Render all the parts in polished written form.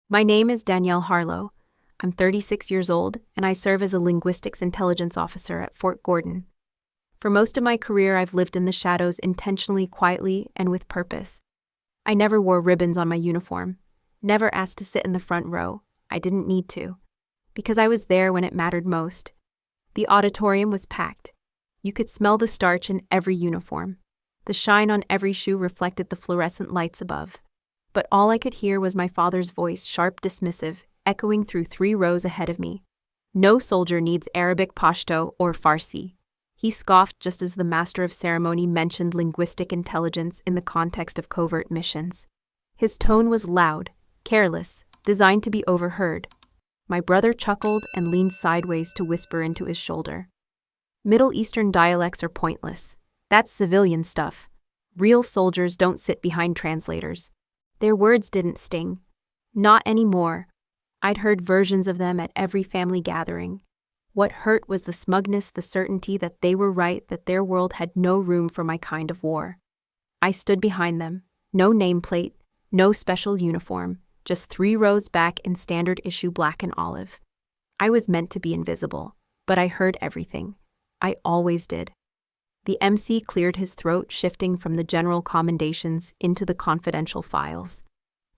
My name is Danielle Harlow. I'm 36 years old, and I serve as a linguistics intelligence officer at Fort Gordon. For most of my career, I've lived in the shadows intentionally, quietly, and with purpose. I never wore ribbons on my uniform, never asked to sit in the front row. I didn't need to, because I was there when it mattered most. The auditorium was packed. You could smell the starch in every uniform. The shine on every shoe reflected the fluorescent lights above. But all I could hear was my father's voice, sharp, dismissive, echoing through 3 rows ahead of me. No soldier needs Arabic, Pashto, or Farsi. He scoffed just as the master of ceremony mentioned linguistic intelligence in the context of covert missions. His tone was loud, careless, designed to be overheard. My brother chuckled and leaned sideways to whisper into his shoulder. Middle Eastern dialects are pointless. That's civilian stuff. Real soldiers don't sit behind translators. Their words didn't sting. Not anymore. I'd heard versions of them at every family gathering. What hurt was the smugness, the certainty that they were right, that their world had no room for my kind of war. I stood behind them. No nameplate, no special uniform, just 3 rows back in standard issue black and olive. I was meant to be invisible, but I heard everything. I always did. The MC cleared his throat, shifting from the general commendations into the confidential files.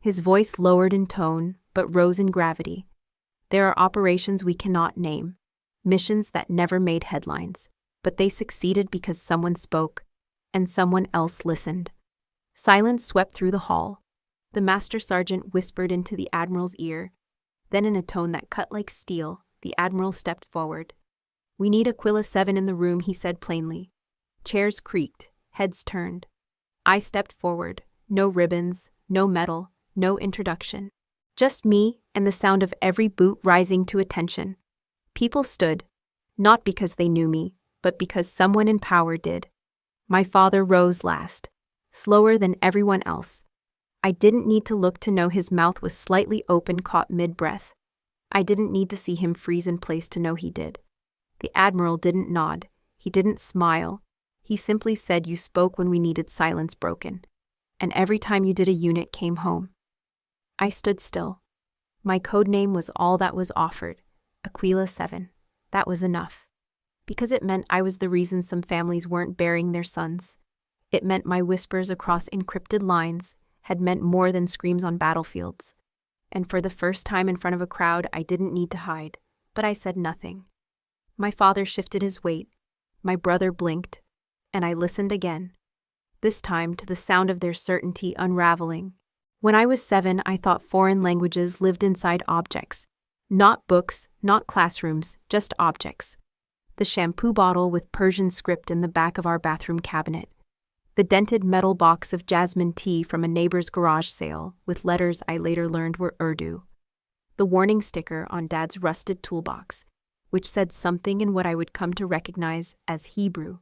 His voice lowered in tone, but rose in gravity. There are operations we cannot name, missions that never made headlines, but they succeeded because someone spoke, and someone else listened. Silence swept through the hall. The master sergeant whispered into the Admiral's ear. Then in a tone that cut like steel, the Admiral stepped forward. "We need Aquila 7 in the room," he said plainly. Chairs creaked, heads turned. I stepped forward. No ribbons, no medal, no introduction. Just me and the sound of every boot rising to attention. People stood, not because they knew me, but because someone in power did. My father rose last, slower than everyone else. I didn't need to look to know his mouth was slightly open, caught mid-breath. I didn't need to see him freeze in place to know he did. The Admiral didn't nod. He didn't smile. He simply said, "You spoke when we needed silence broken. And every time you did, a unit came home." I stood still. My code name was all that was offered. Aquila 7. That was enough. Because it meant I was the reason some families weren't burying their sons. It meant my whispers across encrypted lines had meant more than screams on battlefields. And for the first time in front of a crowd, I didn't need to hide, but I said nothing. My father shifted his weight. My brother blinked. And I listened again, this time to the sound of their certainty unraveling. When I was 7, I thought foreign languages lived inside objects. Not books, not classrooms, just objects. The shampoo bottle with Persian script in the back of our bathroom cabinet. The dented metal box of jasmine tea from a neighbor's garage sale with letters I later learned were Urdu. The warning sticker on Dad's rusted toolbox, which said something in what I would come to recognize as Hebrew.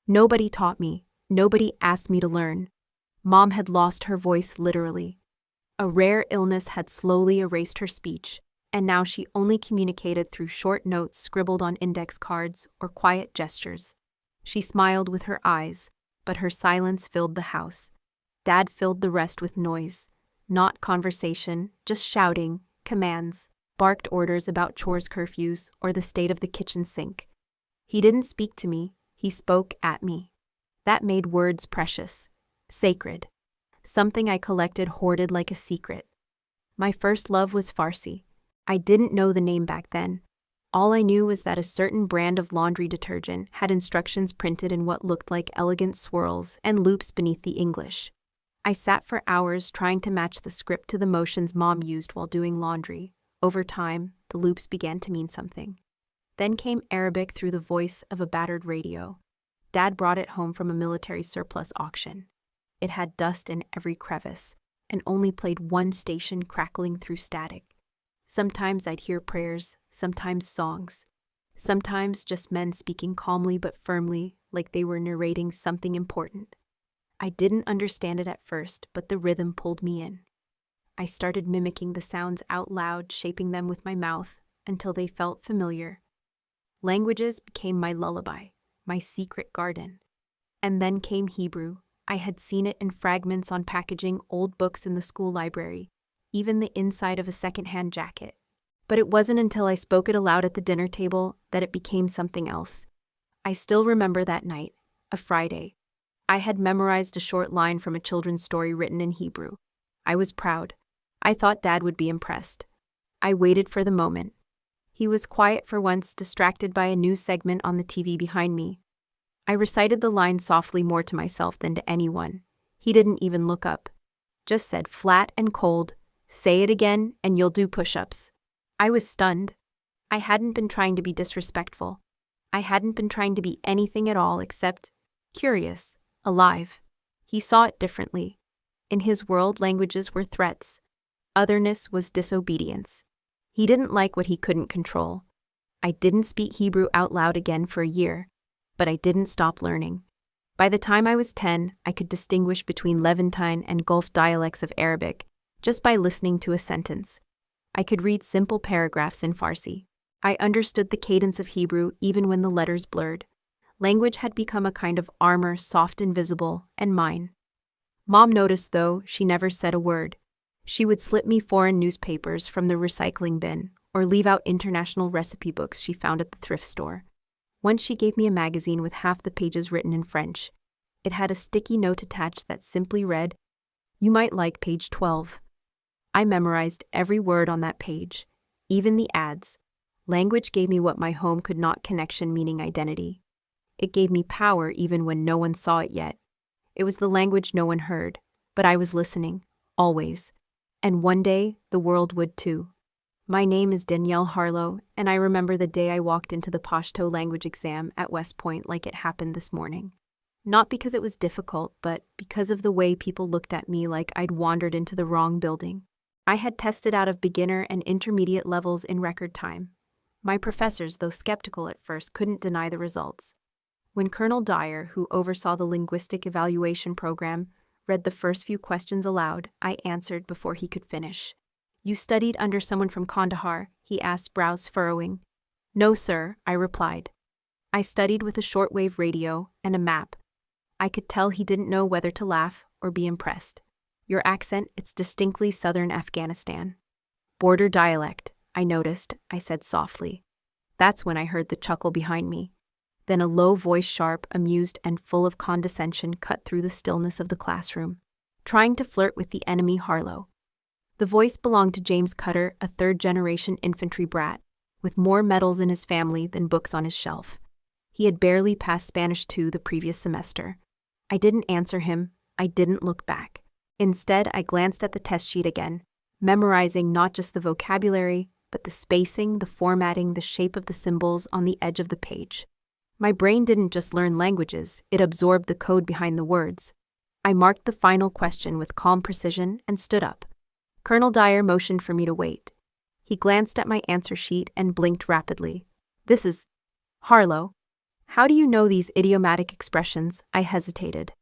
Nobody taught me. Nobody asked me to learn. Mom had lost her voice literally. A rare illness had slowly erased her speech, and now she only communicated through short notes scribbled on index cards or quiet gestures. She smiled with her eyes, but her silence filled the house. Dad filled the rest with noise. Not conversation, just shouting, commands, barked orders about chores, curfews, or the state of the kitchen sink. He didn't speak to me. He spoke at me. That made words precious, sacred, something I collected, hoarded like a secret. My first love was Farsi. I didn't know the name back then. All I knew was that a certain brand of laundry detergent had instructions printed in what looked like elegant swirls and loops beneath the English. I sat for hours trying to match the script to the motions Mom used while doing laundry. Over time, the loops began to mean something. Then came Arabic through the voice of a battered radio. Dad brought it home from a military surplus auction. It had dust in every crevice, and only played one station crackling through static. Sometimes I'd hear prayers, sometimes songs. Sometimes just men speaking calmly but firmly, like they were narrating something important. I didn't understand it at first, but the rhythm pulled me in. I started mimicking the sounds out loud, shaping them with my mouth, until they felt familiar. Languages became my lullaby, my secret garden. And then came Hebrew. I had seen it in fragments on packaging, old books in the school library. even the inside of a second-hand jacket. But it wasn't until I spoke it aloud at the dinner table that it became something else. I still remember that night, a Friday. I had memorized a short line from a children's story written in Hebrew. I was proud. I thought Dad would be impressed. I waited for the moment. He was quiet for once, distracted by a news segment on the TV behind me. I recited the line softly, more to myself than to anyone. He didn't even look up. Just said flat and cold, "Say it again and you'll do push-ups." I was stunned. I hadn't been trying to be disrespectful. I hadn't been trying to be anything at all except curious, alive. He saw it differently. In his world, languages were threats. Otherness was disobedience. He didn't like what he couldn't control. I didn't speak Hebrew out loud again for a year, but I didn't stop learning. By the time I was 10, I could distinguish between Levantine and Gulf dialects of Arabic just by listening to a sentence. I could read simple paragraphs in Farsi. I understood the cadence of Hebrew even when the letters blurred. Language had become a kind of armor, soft and visible, and mine. Mom noticed, though. She never said a word. She would slip me foreign newspapers from the recycling bin or leave out international recipe books she found at the thrift store. Once she gave me a magazine with half the pages written in French. It had a sticky note attached that simply read, "You might like page 12." I memorized every word on that page, even the ads. Language gave me what my home could not: connection, meaning, identity. It gave me power even when no one saw it yet. It was the language no one heard, but I was listening, always. And one day, the world would too. My name is Danielle Harlow, and I remember the day I walked into the Pashto language exam at West Point like it happened this morning. Not because it was difficult, but because of the way people looked at me like I'd wandered into the wrong building. I had tested out of beginner and intermediate levels in record time. My professors, though skeptical at first, couldn't deny the results. When Colonel Dyer, who oversaw the linguistic evaluation program, read the first few questions aloud, I answered before he could finish. "You studied under someone from Kandahar?" he asked, brows furrowing. "No, sir," I replied. "I studied with a shortwave radio and a map." I could tell he didn't know whether to laugh or be impressed. "Your accent, it's distinctly southern Afghanistan." "Border dialect, I noticed," I said softly. That's when I heard the chuckle behind me. Then a low voice, sharp, amused, and full of condescension, cut through the stillness of the classroom. "Trying to flirt with the enemy, Harlow." The voice belonged to James Cutter, a third-generation infantry brat, with more medals in his family than books on his shelf. He had barely passed Spanish 2 the previous semester. I didn't answer him. I didn't look back. Instead, I glanced at the test sheet again, memorizing not just the vocabulary, but the spacing, the formatting, the shape of the symbols on the edge of the page. My brain didn't just learn languages, it absorbed the code behind the words. I marked the final question with calm precision and stood up. Colonel Dyer motioned for me to wait. He glanced at my answer sheet and blinked rapidly. "This is Harlow. How do you know these idiomatic expressions?" I hesitated.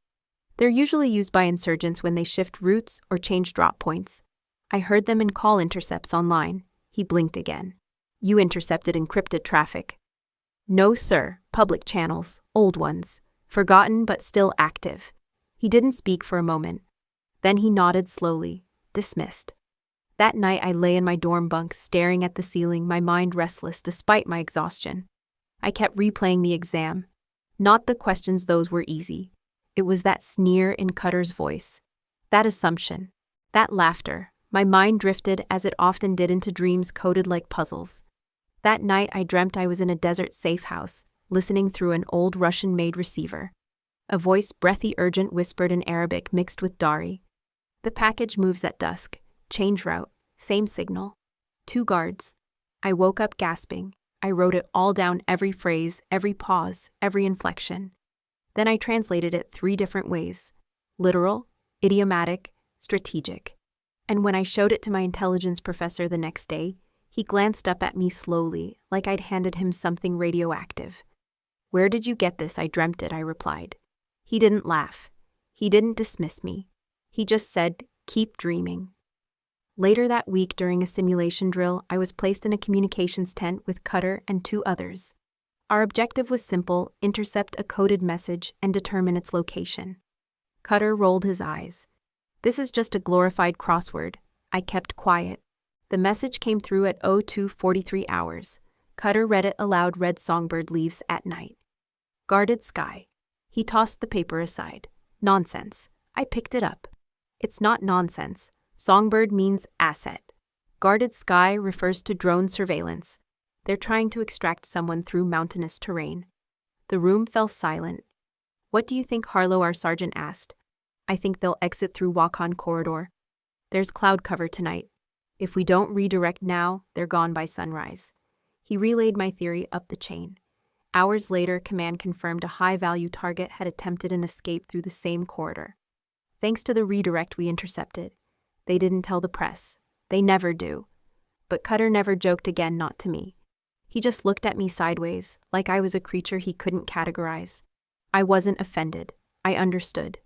"They're usually used by insurgents when they shift routes or change drop points. I heard them in call intercepts online." He blinked again. "You intercepted encrypted traffic." "No, sir, public channels, old ones, forgotten but still active." He didn't speak for a moment. Then he nodded slowly, dismissed. That night I lay in my dorm bunk, staring at the ceiling, my mind restless despite my exhaustion. I kept replaying the exam. Not the questions, those were easy. It was that sneer in Cutter's voice. That assumption. That laughter. My mind drifted, as it often did, into dreams coded like puzzles. That night I dreamt I was in a desert safe house, listening through an old Russian-made receiver. A voice, breathy, urgent, whispered in Arabic mixed with Dari. "The package moves at dusk. Change route. Same signal. 2 guards." I woke up gasping. I wrote it all down, every phrase, every pause, every inflection. Then I translated it 3 different ways: literal, idiomatic, strategic. And when I showed it to my intelligence professor the next day, he glanced up at me slowly, like I'd handed him something radioactive. "Where did you get this?" "I dreamt it," I replied. He didn't laugh. He didn't dismiss me. He just said, "Keep dreaming." Later that week, during a simulation drill, I was placed in a communications tent with Cutter and 2 others. Our objective was simple: intercept a coded message and determine its location. Cutter rolled his eyes. "This is just a glorified crossword," I kept quiet. The message came through at 02:43 hours. Cutter read it aloud. Red songbird leaves at night. Guarded sky. He tossed the paper aside. Nonsense. I picked it up. It's not nonsense. Songbird means asset. Guarded sky refers to drone surveillance. They're trying to extract someone through mountainous terrain. The room fell silent. What do you think, Harlow? Our sergeant asked. I think they'll exit through Wakan corridor. There's cloud cover tonight. If we don't redirect now, they're gone by sunrise. He relayed my theory up the chain. Hours later, command confirmed a high-value target had attempted an escape through the same corridor. Thanks to the redirect we intercepted. They didn't tell the press. They never do. But Cutter never joked again, not to me. He just looked at me sideways, like I was a creature he couldn't categorize. I wasn't offended. I understood.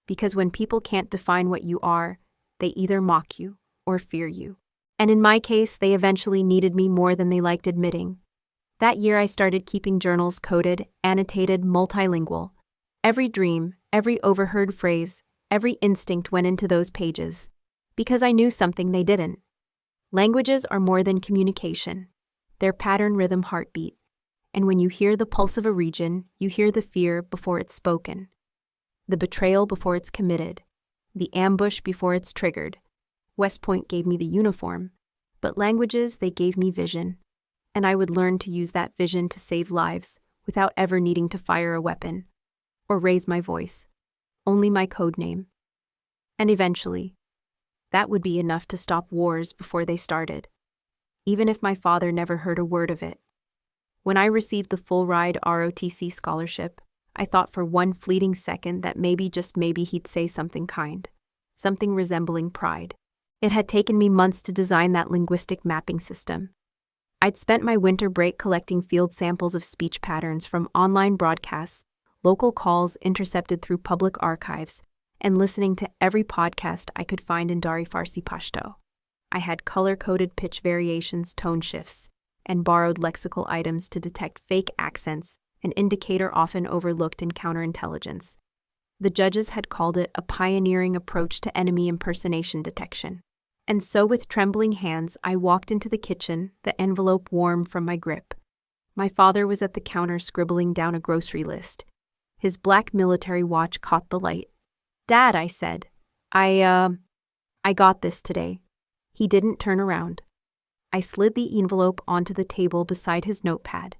Because when people can't define what you are, they either mock you or fear you. And in my case, they eventually needed me more than they liked admitting. That year I started keeping journals coded, annotated, multilingual. Every dream, every overheard phrase, every instinct went into those pages. Because I knew something they didn't. Languages are more than communication. They're pattern, rhythm, heartbeat. And when you hear the pulse of a region, you hear the fear before it's spoken. The betrayal before it's committed. The ambush before it's triggered. West Point gave me the uniform, but languages, they gave me vision. And I would learn to use that vision to save lives without ever needing to fire a weapon or raise my voice. Only my code name. And eventually, that would be enough to stop wars before they started. Even if my father never heard a word of it. When I received the full-ride ROTC scholarship, I thought for one fleeting second that maybe, just maybe, he'd say something kind. Something resembling pride. It had taken me months to design that linguistic mapping system. I'd spent my winter break collecting field samples of speech patterns from online broadcasts, local calls intercepted through public archives, and listening to every podcast I could find in Dari Farsi Pashto. I had color-coded pitch variations, tone shifts, and borrowed lexical items to detect fake accents, an indicator often overlooked in counterintelligence. The judges had called it a pioneering approach to enemy impersonation detection. And so with trembling hands, I walked into the kitchen, the envelope warm from my grip. My father was at the counter scribbling down a grocery list. His black military watch caught the light. "Dad," I said, I got this today." He didn't turn around. I slid the envelope onto the table beside his notepad.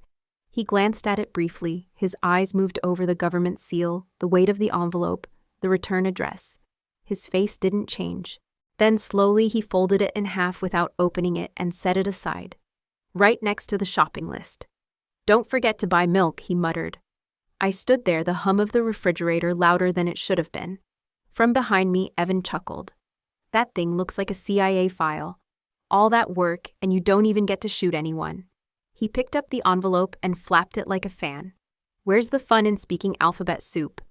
He glanced at it briefly, his eyes moved over the government seal, the weight of the envelope, the return address. His face didn't change. Then slowly he folded it in half without opening it and set it aside, right next to the shopping list. "Don't forget to buy milk," he muttered. I stood there, the hum of the refrigerator louder than it should have been. From behind me, Evan chuckled. "That thing looks like a CIA file. All that work, and you don't even get to shoot anyone." He picked up the envelope and flapped it like a fan. "Where's the fun in speaking alphabet soup?"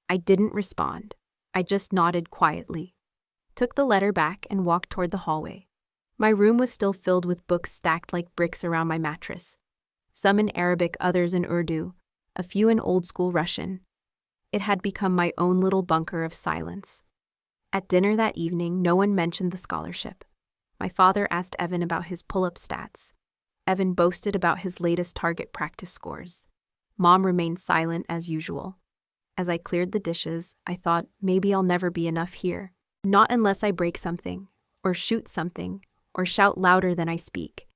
I didn't respond. I just nodded quietly. Took the letter back and walked toward the hallway. My room was still filled with books stacked like bricks around my mattress. Some in Arabic, others in Urdu, a few in old-school Russian. It had become my own little bunker of silence. At dinner that evening, no one mentioned the scholarship. My father asked Evan about his pull-up stats. Evan boasted about his latest target practice scores. Mom remained silent as usual. As I cleared the dishes, I thought, maybe I'll never be enough here. Not unless I break something, or shoot something, or shout louder than I speak.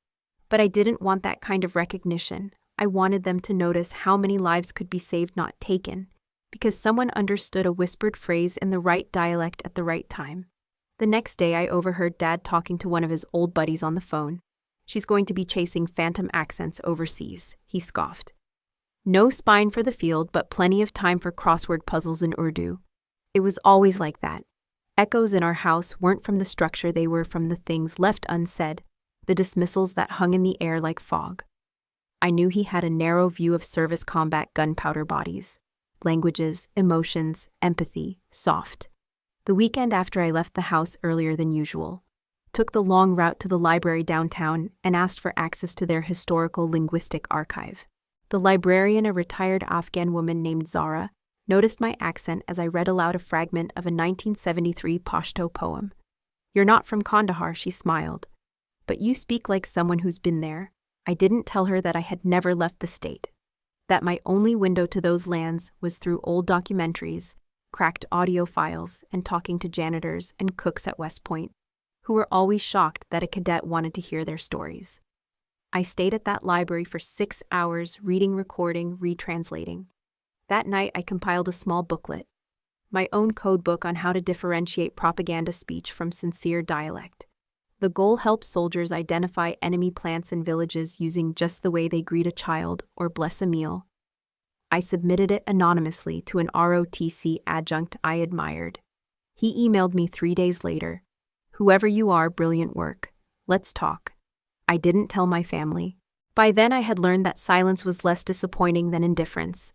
But I didn't want that kind of recognition. I wanted them to notice how many lives could be saved, not taken, because someone understood a whispered phrase in the right dialect at the right time. The next day I overheard Dad talking to one of his old buddies on the phone. "She's going to be chasing phantom accents overseas," he scoffed. No spine for the field, but plenty of time for crossword puzzles in Urdu. It was always like that. Echoes in our house weren't from the structure, they were from the things left unsaid, the dismissals that hung in the air like fog. I knew he had a narrow view of service combat gunpowder bodies. Languages, emotions, empathy, soft. The weekend after I left the house earlier than usual, took the long route to the library downtown and asked for access to their historical linguistic archive. The librarian, a retired Afghan woman named Zara, noticed my accent as I read aloud a fragment of a 1973 Pashto poem. You're not from Kandahar, she smiled. But you speak like someone who's been there. I didn't tell her that I had never left the state. That my only window to those lands was through old documentaries, cracked audio files, and talking to janitors and cooks at West Point, who were always shocked that a cadet wanted to hear their stories. I stayed at that library for 6 hours, reading, recording, retranslating. That night, I compiled a small booklet, my own code book on how to differentiate propaganda speech from sincere dialect. The goal helps soldiers identify enemy plants and villages using just the way they greet a child or bless a meal. I submitted it anonymously to an ROTC adjunct I admired. He emailed me 3 days later. Whoever you are, brilliant work. Let's talk. I didn't tell my family. By then I had learned that silence was less disappointing than indifference.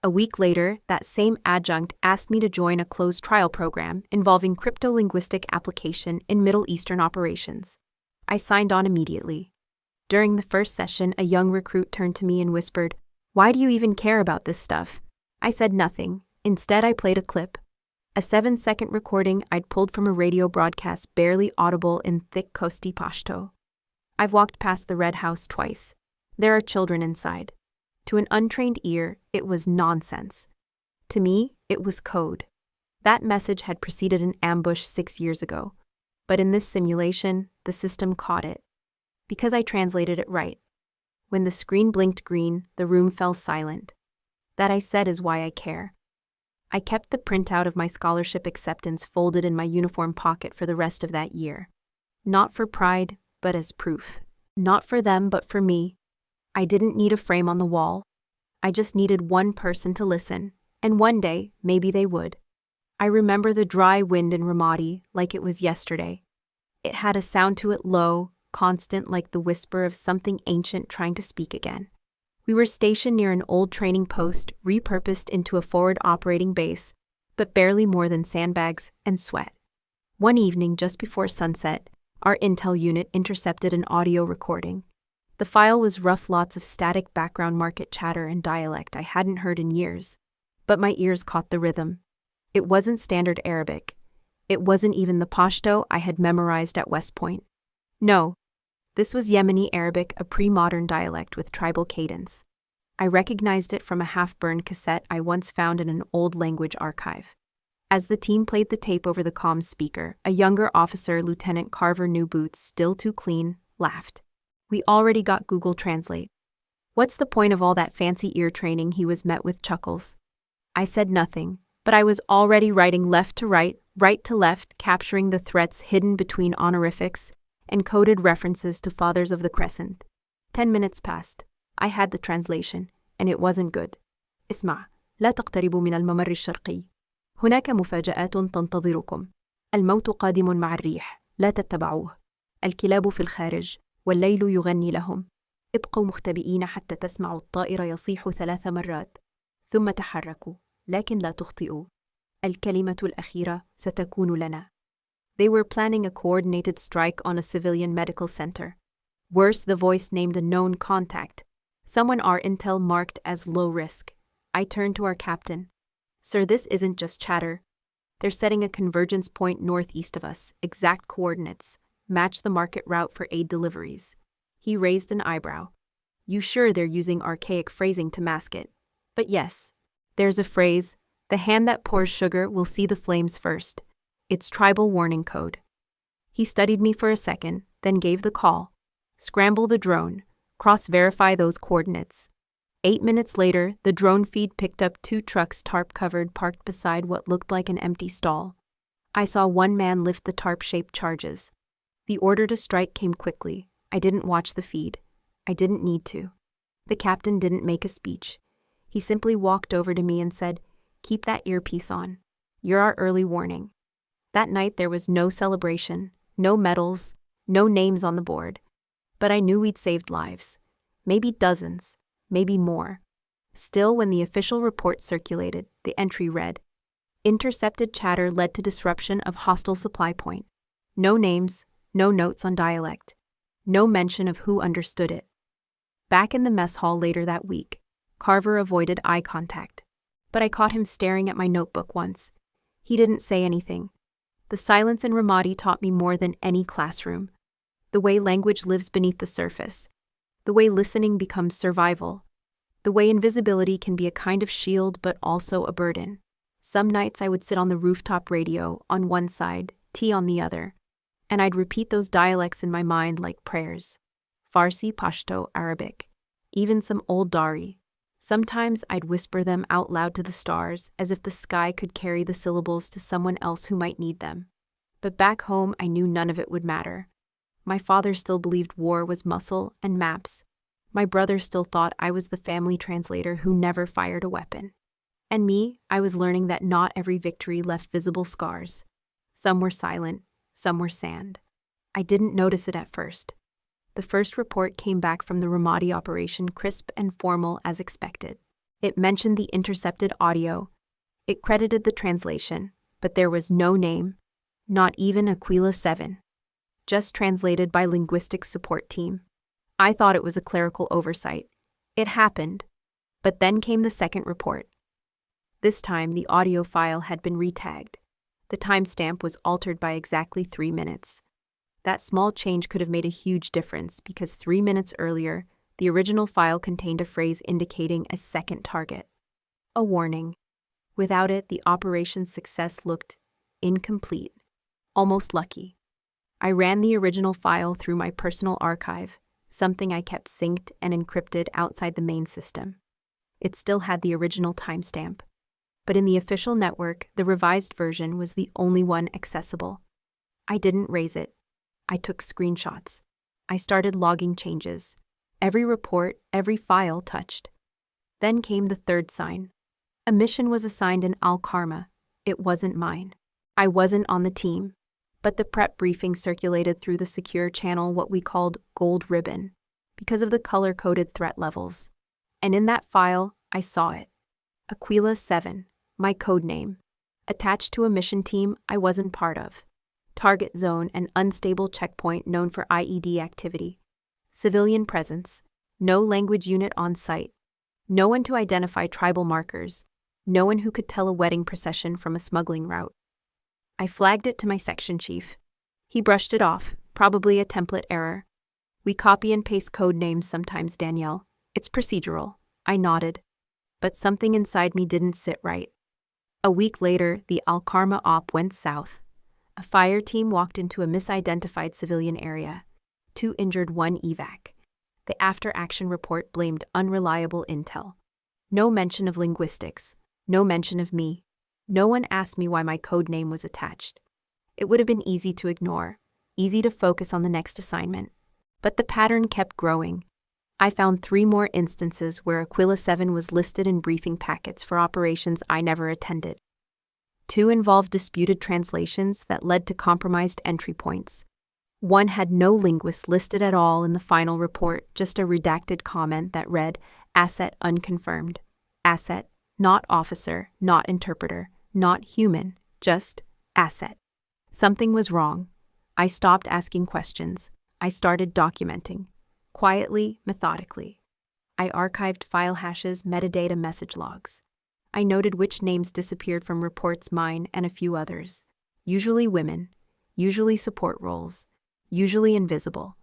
A week later, that same adjunct asked me to join a closed trial program involving crypto-linguistic application in Middle Eastern operations. I signed on immediately. During the first session, a young recruit turned to me and whispered, "Why do you even care about this stuff?" I said nothing. Instead, I played a clip. A 7-second recording I'd pulled from a radio broadcast barely audible in thick Kosti Pashto. I've walked past the Red House twice. There are children inside. To an untrained ear, it was nonsense. To me, it was code. That message had preceded an ambush 6 years ago. But in this simulation, the system caught it. Because I translated it right. When the screen blinked green, the room fell silent. That, I said, is why I care. I kept the printout of my scholarship acceptance folded in my uniform pocket for the rest of that year. Not for pride, but as proof. Not for them, but for me. I didn't need a frame on the wall. I just needed one person to listen, and one day, maybe they would. I remember the dry wind in Ramadi like it was yesterday. It had a sound to it low, constant, like the whisper of something ancient trying to speak again. We were stationed near an old training post repurposed into a forward operating base, but barely more than sandbags and sweat. One evening just before sunset, our intel unit intercepted an audio recording. The file was rough, lots of static background market chatter and dialect I hadn't heard in years, but my ears caught the rhythm. It wasn't standard Arabic. It wasn't even the Pashto I had memorized at West Point. No, this was Yemeni Arabic, a pre-modern dialect with tribal cadence. I recognized it from a half-burned cassette I once found in an old language archive. As the team played the tape over the comms speaker, a younger officer, Lieutenant Carver, new boots, still too clean, laughed. "We already got Google Translate. What's the point of all that fancy ear training?" He was met with chuckles. I said nothing, but I was already writing left to right to left, capturing the threats hidden between honorifics and coded references to fathers of the crescent. 10 minutes passed. I had the translation, and it wasn't good. اسمع، لا تقتربوا من الممر الشرقي. هناك مفاجآت تنتظركم. الموت قادم مع الريح، لا تتبعوه. الكلاب في الخارج، والليل يغني لهم. ابقوا مختبئين حتى تسمعوا الطائر يصيح 3 مرات. ثم تحركوا، لكن لا تخطئوا. الكلمة الأخيرة ستكون لنا. They were planning a coordinated strike on a civilian medical center. Worse, the voice named a known contact, someone our intel marked as low risk. I turned to our captain. "Sir, this isn't just chatter. They're setting a convergence point northeast of us, exact coordinates, match the market route for aid deliveries." He raised an eyebrow. "You sure they're using archaic phrasing to mask it?" "But yes. There's a phrase, 'The hand that pours sugar will see the flames first.' It's tribal warning code." He studied me for a second, then gave the call. "Scramble the drone. Cross-verify those coordinates." 8 minutes later, the drone feed picked up 2 trucks tarp-covered parked beside what looked like an empty stall. I saw one man lift the tarp-shaped charges. The order to strike came quickly. I didn't watch the feed. I didn't need to. The captain didn't make a speech. He simply walked over to me and said, "Keep that earpiece on. You're our early warning." That night there was no celebration, no medals, no names on the board. But I knew we'd saved lives. Maybe dozens, maybe more. Still, when the official report circulated, the entry read, "Intercepted chatter led to disruption of hostile supply point." No names, no notes on dialect. No mention of who understood it. Back in the mess hall later that week, Carver avoided eye contact. But I caught him staring at my notebook once. He didn't say anything. The silence in Ramadi taught me more than any classroom. The way language lives beneath the surface. The way listening becomes survival. The way invisibility can be a kind of shield but also a burden. Some nights I would sit on the rooftop radio on one side, tea on the other, and I'd repeat those dialects in my mind like prayers. Farsi, Pashto, Arabic, even some old Dari. Sometimes I'd whisper them out loud to the stars as if the sky could carry the syllables to someone else who might need them. But back home I knew none of it would matter. My father still believed war was muscle and maps. My brother still thought I was the family translator who never fired a weapon. And me, I was learning that not every victory left visible scars. Some were silent, some were sand. I didn't notice it at first. The first report came back from the Ramadi operation crisp and formal as expected. It mentioned the intercepted audio. It credited the translation, but there was no name, not even Aquila 7. Just translated by linguistics support team. I thought it was a clerical oversight. It happened. But then came the second report. This time, the audio file had been retagged. The timestamp was altered by exactly 3 minutes. That small change could have made a huge difference because 3 minutes earlier, the original file contained a phrase indicating a second target. A warning. Without it, the operation's success looked incomplete, almost lucky. I ran the original file through my personal archive, something I kept synced and encrypted outside the main system. It still had the original timestamp. But in the official network, the revised version was the only one accessible. I didn't raise it. I took screenshots. I started logging changes. Every report, every file touched. Then came the third sign. A mission was assigned in Al-Karma. It wasn't mine. I wasn't on the team. But the prep briefing circulated through the secure channel what we called gold ribbon, because of the color-coded threat levels. And in that file, I saw it. Aquila 7, my code name, attached to a mission team I wasn't part of. Target zone, an unstable checkpoint known for IED activity. Civilian presence, no language unit on site. No one to identify tribal markers. No one who could tell a wedding procession from a smuggling route. I flagged it to my section chief. He brushed it off, probably a template error. We copy and paste code names sometimes, Danielle. It's procedural. I nodded. But something inside me didn't sit right. A week later, the Al-Karma op went south. A fire team walked into a misidentified civilian area. 2 injured, 1 evac. The after-action report blamed unreliable intel. No mention of linguistics. No mention of me. No one asked me why my code name was attached. It would have been easy to ignore, easy to focus on the next assignment. But the pattern kept growing. I found 3 more instances where Aquila 7 was listed in briefing packets for operations I never attended. 2 involved disputed translations that led to compromised entry points. 1 had no linguist listed at all in the final report, just a redacted comment that read, "Asset unconfirmed." Asset, not officer, not interpreter, not human, just asset. Something was wrong. I stopped asking questions. I started documenting. Quietly, methodically. I archived file hashes, metadata, message logs. I noted which names disappeared from reports, mine and a few others. Usually women, usually support roles, usually invisible.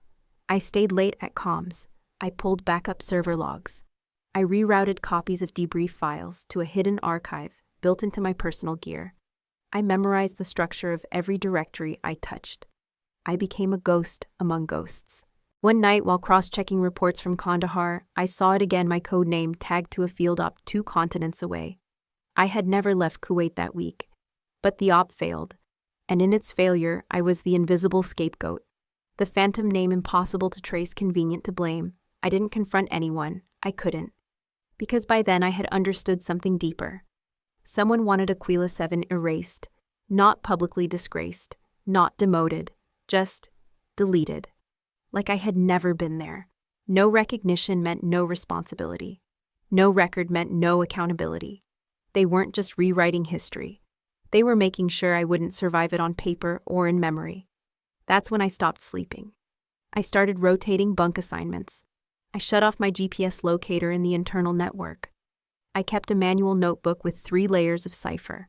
I stayed late at comms. I pulled backup server logs. I rerouted copies of debrief files to a hidden archive built into my personal gear. I memorized the structure of every directory I touched. I became a ghost among ghosts. One night, while cross-checking reports from Kandahar, I saw it again, my code name tagged to a field op 2 continents away. I had never left Kuwait that week. But the op failed. And in its failure, I was the invisible scapegoat. The phantom name impossible to trace, convenient to blame. I didn't confront anyone. I couldn't. Because by then I had understood something deeper. Someone wanted Aquila 7 erased, not publicly disgraced, not demoted, just deleted. Like I had never been there. No recognition meant no responsibility. No record meant no accountability. They weren't just rewriting history. They were making sure I wouldn't survive it on paper or in memory. That's when I stopped sleeping. I started rotating bunk assignments. I shut off my GPS locator in the internal network. I kept a manual notebook with 3 layers of cipher.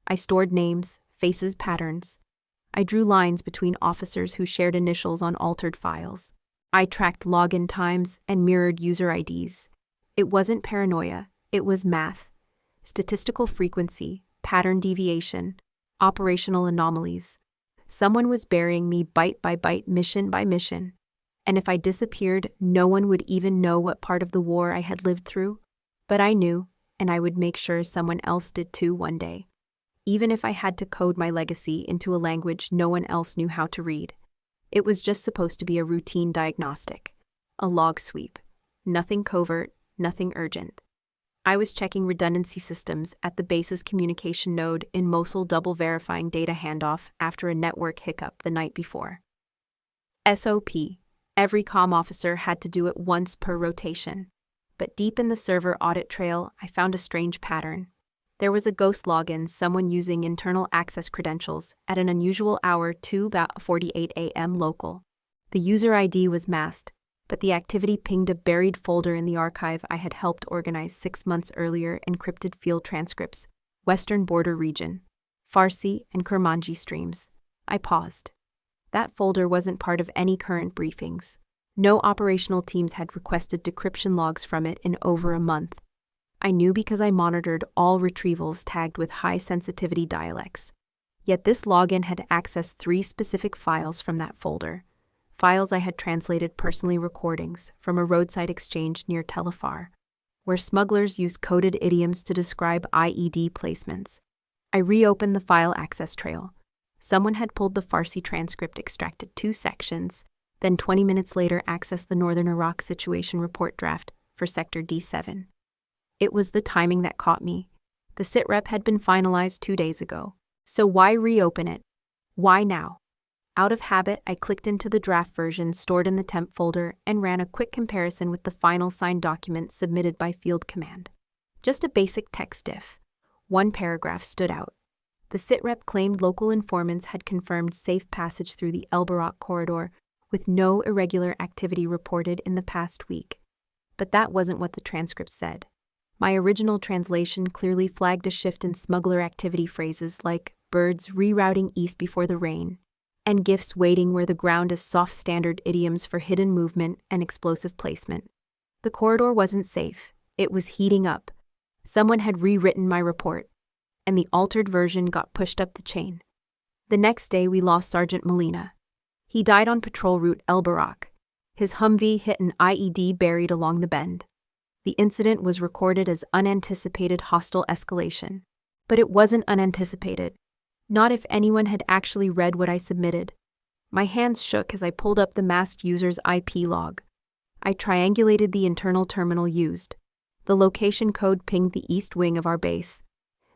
I stored names, faces, patterns. I drew lines between officers who shared initials on altered files. I tracked login times and mirrored user IDs. It wasn't paranoia, it was math. Statistical frequency, pattern deviation, operational anomalies. Someone was burying me byte by byte, mission by mission. And if I disappeared, no one would even know what part of the war I had lived through. But I knew, and I would make sure someone else did too one day. Even if I had to code my legacy into a language no one else knew how to read. It was just supposed to be a routine diagnostic. A log sweep. Nothing covert, nothing urgent. I was checking redundancy systems at the base's communication node in Mosul, double verifying data handoff after a network hiccup the night before. SOP. Every comm officer had to do it once per rotation. But deep in the server audit trail, I found a strange pattern. There was a ghost login, someone using internal access credentials, at an unusual hour 2:48 a.m. local. The user ID was masked, but the activity pinged a buried folder in the archive I had helped organize 6 months earlier, encrypted field transcripts, Western Border region, Farsi and Kurmanji streams. I paused. That folder wasn't part of any current briefings. No operational teams had requested decryption logs from it in over a month. I knew because I monitored all retrievals tagged with high-sensitivity dialects. Yet this login had accessed 3 specific files from that folder. Files I had translated personally, recordings from a roadside exchange near Tel Afar, where smugglers used coded idioms to describe IED placements. I reopened the file access trail. Someone had pulled the Farsi transcript, extracted 2 sections, then 20 minutes later accessed the Northern Iraq Situation Report draft for Sector D7. It was the timing that caught me. The sitrep had been finalized 2 days ago. So why reopen it? Why now? Out of habit, I clicked into the draft version stored in the temp folder and ran a quick comparison with the final signed document submitted by Field Command. Just a basic text diff. One paragraph stood out. The sitrep claimed local informants had confirmed safe passage through the El Barak corridor with no irregular activity reported in the past week. But that wasn't what the transcript said. My original translation clearly flagged a shift in smuggler activity, phrases like birds rerouting east before the rain, and gifts waiting where the ground is soft, standard idioms for hidden movement and explosive placement. The corridor wasn't safe. It was heating up. Someone had rewritten my report, and the altered version got pushed up the chain. The next day we lost Sergeant Molina. He died on patrol route El Barak. His Humvee hit an IED buried along the bend. The incident was recorded as unanticipated hostile escalation. But it wasn't unanticipated. Not if anyone had actually read what I submitted. My hands shook as I pulled up the masked user's IP log. I triangulated the internal terminal used. The location code pinged the east wing of our base.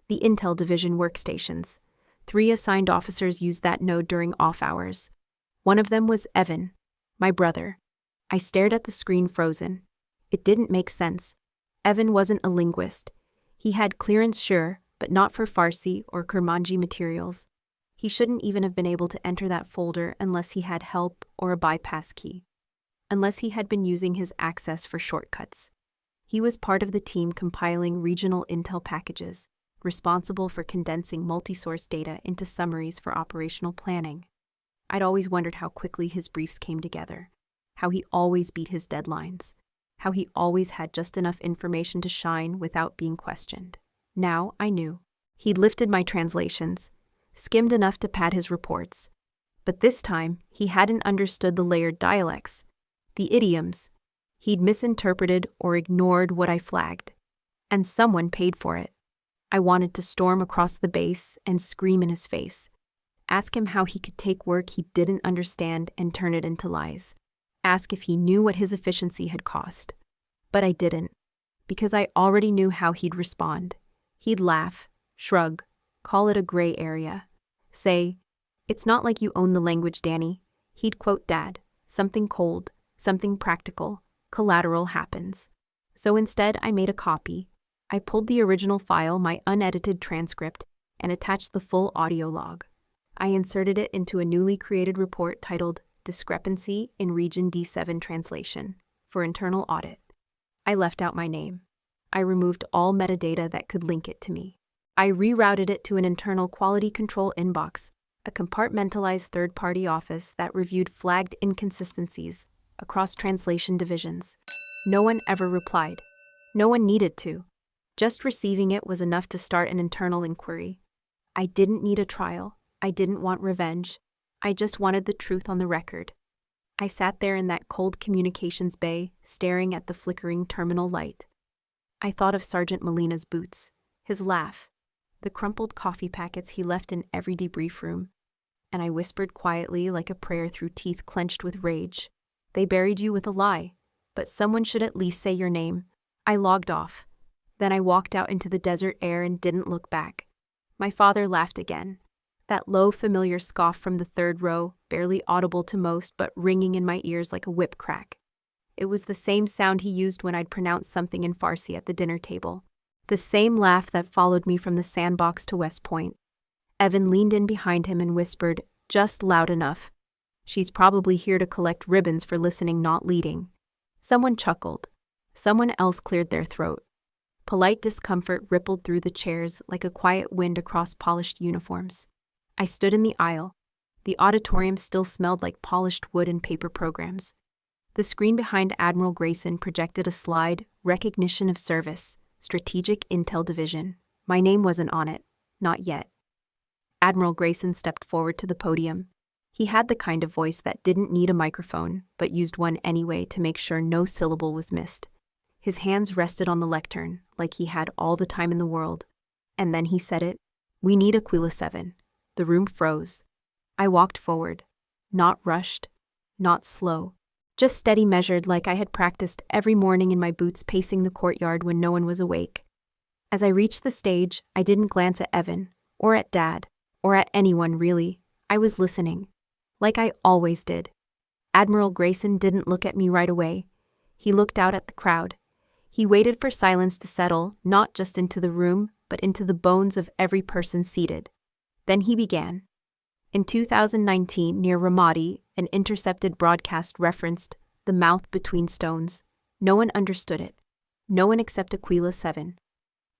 The Intel Division workstations. 3 assigned officers used that node during off hours. One of them was Evan, my brother. I stared at the screen, frozen. It didn't make sense. Evan wasn't a linguist. He had clearance, sure, but not for Farsi or Kurmanji materials. He shouldn't even have been able to enter that folder unless he had help or a bypass key. Unless he had been using his access for shortcuts. He was part of the team compiling regional intel packages, responsible for condensing multi-source data into summaries for operational planning. I'd always wondered how quickly his briefs came together, how he always beat his deadlines, how he always had just enough information to shine without being questioned. Now I knew. He'd lifted my translations, skimmed enough to pad his reports. But this time, he hadn't understood the layered dialects, the idioms. He'd misinterpreted or ignored what I flagged. And someone paid for it. I wanted to storm across the base and scream in his face. Ask him how he could take work he didn't understand and turn it into lies. Ask if he knew what his efficiency had cost. But I didn't, because I already knew how he'd respond. He'd laugh, shrug, call it a gray area. Say, "It's not like you own the language, Danny." He'd quote Dad, something cold, something practical, collateral happens. So instead I made a copy. I pulled the original file, my unedited transcript, and attached the full audio log. I inserted it into a newly created report titled Discrepancy in Region D7 Translation for internal audit. I left out my name. I removed all metadata that could link it to me. I rerouted it to an internal quality control inbox, a compartmentalized third-party office that reviewed flagged inconsistencies across translation divisions. No one ever replied. No one needed to. Just receiving it was enough to start an internal inquiry. I didn't need a trial. I didn't want revenge. I just wanted the truth on the record. I sat there in that cold communications bay, staring at the flickering terminal light. I thought of Sergeant Molina's boots, his laugh, the crumpled coffee packets he left in every debrief room, and I whispered quietly like a prayer through teeth clenched with rage. They buried you with a lie, but someone should at least say your name. I logged off. Then I walked out into the desert air and didn't look back. My father laughed again. That low, familiar scoff from the third row, barely audible to most but ringing in my ears like a whip crack. It was the same sound he used when I'd pronounced something in Farsi at the dinner table. The same laugh that followed me from the sandbox to West Point. Evan leaned in behind him and whispered, just loud enough. She's probably here to collect ribbons for listening, not leading. Someone chuckled. Someone else cleared their throat. Polite discomfort rippled through the chairs like a quiet wind across polished uniforms. I stood in the aisle. The auditorium still smelled like polished wood and paper programs. The screen behind Admiral Grayson projected a slide, recognition of service, strategic intel division. My name wasn't on it. Not yet. Admiral Grayson stepped forward to the podium. He had the kind of voice that didn't need a microphone, but used one anyway to make sure no syllable was missed. His hands rested on the lectern, like he had all the time in the world. And then he said it. We need Aquila 7. The room froze. I walked forward. Not rushed. Not slow. Just steady measured like I had practiced every morning in my boots pacing the courtyard when no one was awake. As I reached the stage, I didn't glance at Evan, or at Dad, or at anyone really. I was listening. Like I always did. Admiral Grayson didn't look at me right away. He looked out at the crowd. He waited for silence to settle, not just into the room, but into the bones of every person seated. Then he began. In 2019, near Ramadi, an intercepted broadcast referenced the mouth between stones. No one understood it. No one except Aquila 7.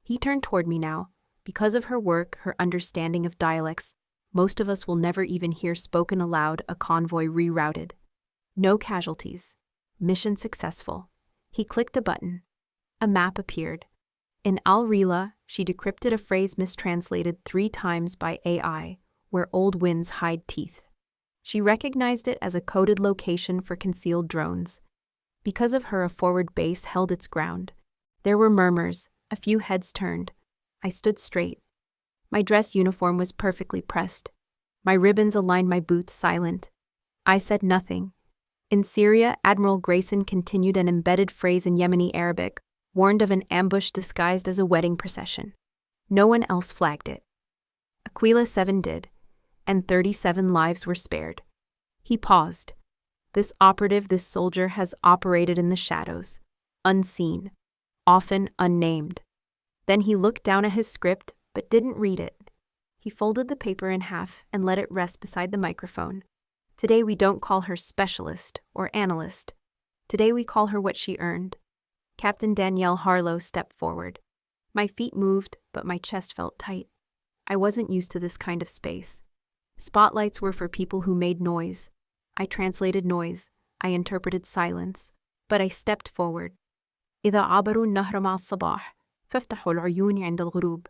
He turned toward me now. Because of her work, her understanding of dialects, most of us will never even hear spoken aloud a convoy rerouted. No casualties. Mission successful. He clicked a button. A map appeared. In Al-Rila, she decrypted a phrase mistranslated 3 times by AI, where old winds hide teeth. She recognized it as a coded location for concealed drones. Because of her, a forward base held its ground. There were murmurs, a few heads turned. I stood straight. My dress uniform was perfectly pressed. My ribbons aligned my boots silent. I said nothing. In Syria, Admiral Grayson continued an embedded phrase in Yemeni Arabic, warned of an ambush disguised as a wedding procession. No one else flagged it. Aquila 7 did, and 37 lives were spared. He paused. This operative, this soldier, has operated in the shadows, unseen, often unnamed. Then he looked down at his script, but didn't read it. He folded the paper in half and let it rest beside the microphone. Today we don't call her specialist or analyst. Today we call her what she earned. Captain Danielle Harlow stepped forward. My feet moved, but my chest felt tight. I wasn't used to this kind of space. Spotlights were for people who made noise. I translated noise. I interpreted silence. But I stepped forward. إذا عبروا النهر مع الصباح فافتحوا العيون عند الغروب.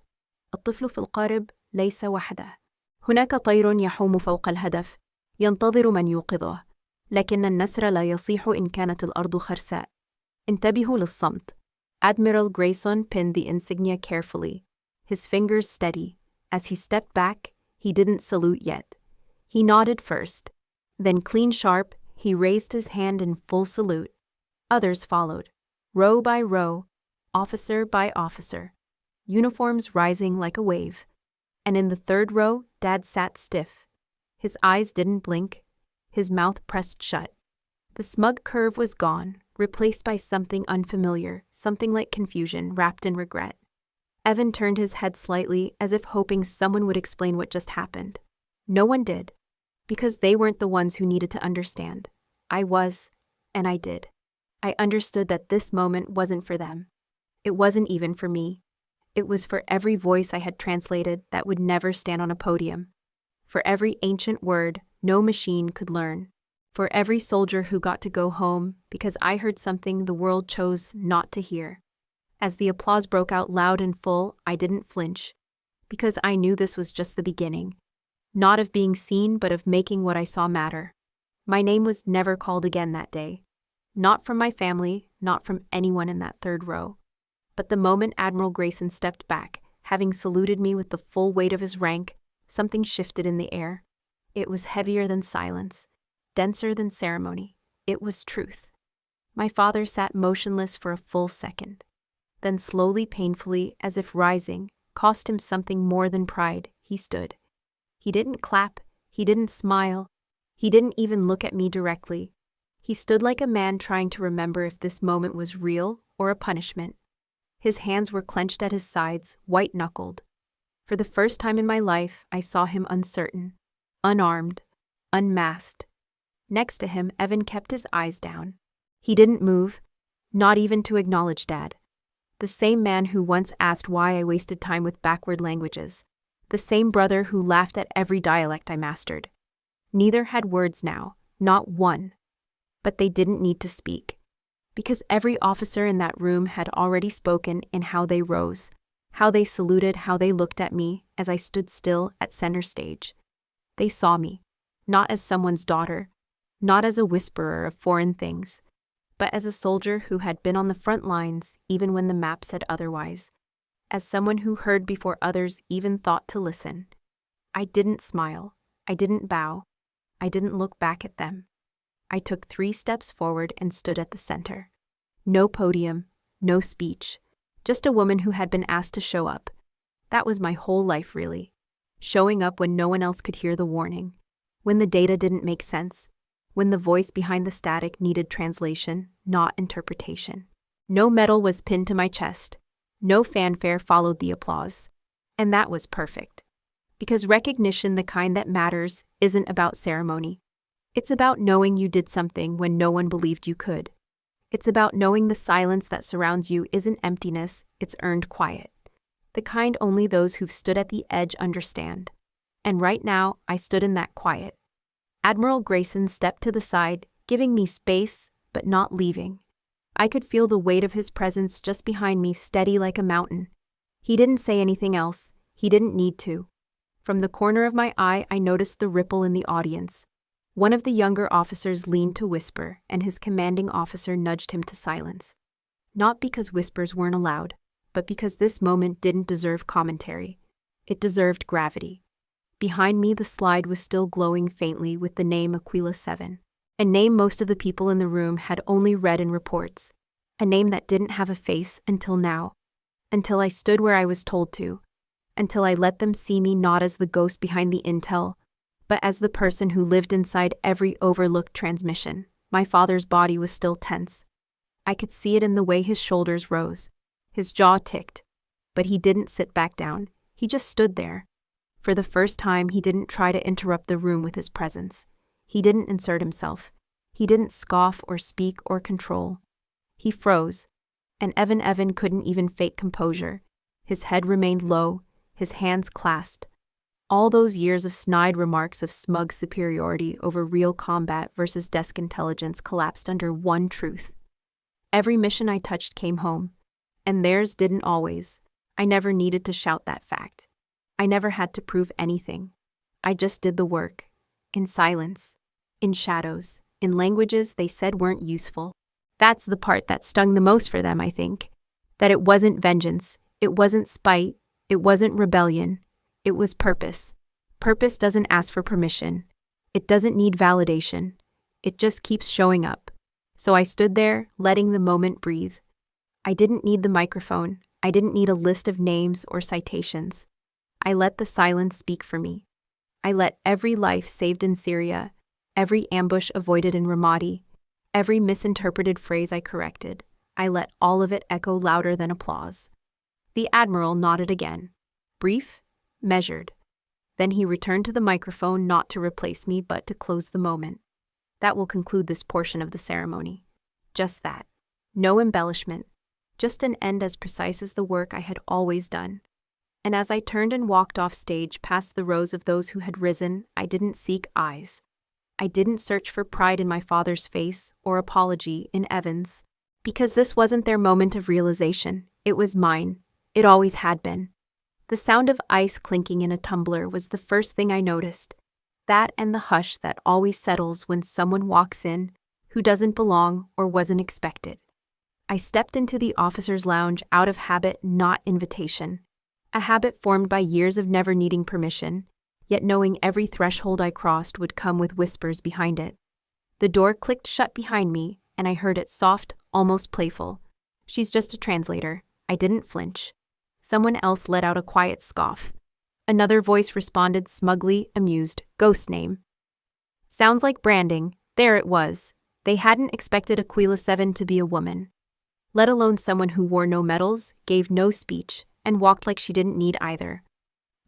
الطفل في القارب ليس وحده. هناك طير يحوم فوق الهدف ينتظر من يوقظه. لكن النسر لا يصيح إن كانت الأرض خرساء. انتبهوا للصمت. Admiral Grayson pinned the insignia carefully, his fingers steady. As he stepped back, he didn't salute yet. He nodded first. Then, clean sharp, he raised his hand in full salute. Others followed, row by row, officer by officer, uniforms rising like a wave. And in the third row, Dad sat stiff. His eyes didn't blink, his mouth pressed shut. The smug curve was gone, replaced by something unfamiliar, something like confusion wrapped in regret. Evan turned his head slightly, as if hoping someone would explain what just happened. No one did, because they weren't the ones who needed to understand. I was, and I did. I understood that this moment wasn't for them. It wasn't even for me. It was for every voice I had translated that would never stand on a podium. For every ancient word no machine could learn. For every soldier who got to go home because I heard something the world chose not to hear. As the applause broke out loud and full, I didn't flinch, because I knew this was just the beginning. Not of being seen, but of making what I saw matter. My name was never called again that day. Not from my family, not from anyone in that third row. But the moment Admiral Grayson stepped back, having saluted me with the full weight of his rank, something shifted in the air. It was heavier than silence, denser than ceremony. It was truth. My father sat motionless for a full second. Then slowly, painfully, as if rising, cost him something more than pride, he stood. He didn't clap, he didn't smile, he didn't even look at me directly. He stood like a man trying to remember if this moment was real or a punishment. His hands were clenched at his sides, white-knuckled. For the first time in my life, I saw him uncertain, unarmed, unmasked. Next to him, Evan kept his eyes down. He didn't move, not even to acknowledge Dad. The same man who once asked why I wasted time with backward languages. The same brother who laughed at every dialect I mastered. Neither had words now, not one. But they didn't need to speak. Because every officer in that room had already spoken in how they rose, how they saluted, how they looked at me as I stood still at center stage. They saw me, not as someone's daughter, not as a whisperer of foreign things, but as a soldier who had been on the front lines even when the map said otherwise, as someone who heard before others even thought to listen. I didn't smile, I didn't bow, I didn't look back at them. I took 3 steps forward and stood at the center. No podium, no speech, just a woman who had been asked to show up. That was my whole life, really. Showing up when no one else could hear the warning, when the data didn't make sense, when the voice behind the static needed translation, not interpretation. No medal was pinned to my chest. No fanfare followed the applause. And that was perfect. Because recognition, the kind that matters, isn't about ceremony. It's about knowing you did something when no one believed you could. It's about knowing the silence that surrounds you isn't emptiness, it's earned quiet. The kind only those who've stood at the edge understand. And right now, I stood in that quiet. Admiral Grayson stepped to the side, giving me space, but not leaving. I could feel the weight of his presence just behind me, steady like a mountain. He didn't say anything else. He didn't need to. From the corner of my eye, I noticed the ripple in the audience. One of the younger officers leaned to whisper, and his commanding officer nudged him to silence. Not because whispers weren't allowed, but because this moment didn't deserve commentary. It deserved gravity. Behind me, the slide was still glowing faintly with the name Aquila 7. A name most of the people in the room had only read in reports. A name that didn't have a face until now. Until I stood where I was told to. Until I let them see me not as the ghost behind the intel, but as the person who lived inside every overlooked transmission. My father's body was still tense. I could see it in the way his shoulders rose. His jaw ticked. But he didn't sit back down. He just stood there. For the first time, he didn't try to interrupt the room with his presence. He didn't insert himself. He didn't scoff or speak or control. He froze. And Evan couldn't even fake composure. His head remained low, his hands clasped. All those years of snide remarks of smug superiority over real combat versus desk intelligence collapsed under one truth. Every mission I touched came home. And theirs didn't always. I never needed to shout that fact. I never had to prove anything. I just did the work. In silence. In shadows. In languages they said weren't useful. That's the part that stung the most for them, I think. That it wasn't vengeance. It wasn't spite. It wasn't rebellion. It was purpose. Purpose doesn't ask for permission. It doesn't need validation. It just keeps showing up. So I stood there, letting the moment breathe. I didn't need the microphone. I didn't need a list of names or citations. I let the silence speak for me. I let every life saved in Syria, every ambush avoided in Ramadi, every misinterpreted phrase I corrected, I let all of it echo louder than applause. The Admiral nodded again. Brief, measured. Then he returned to the microphone, not to replace me, but to close the moment. That will conclude this portion of the ceremony. Just that. No embellishment. Just an end as precise as the work I had always done. And as I turned and walked off stage past the rows of those who had risen, I didn't seek eyes. I didn't search for pride in my father's face or apology in Evan's. Because this wasn't their moment of realization, it was mine. It always had been. The sound of ice clinking in a tumbler was the first thing I noticed. That and the hush that always settles when someone walks in who doesn't belong or wasn't expected. I stepped into the officer's lounge out of habit, not invitation. A habit formed by years of never needing permission, yet knowing every threshold I crossed would come with whispers behind it. The door clicked shut behind me, and I heard it soft, almost playful. "She's just a translator." I didn't flinch. Someone else let out a quiet scoff. Another voice responded smugly, amused, "Ghost name." Sounds like branding. There it was. They hadn't expected Aquila 7 to be a woman, let alone someone who wore no medals, gave no speech, and walked like she didn't need either.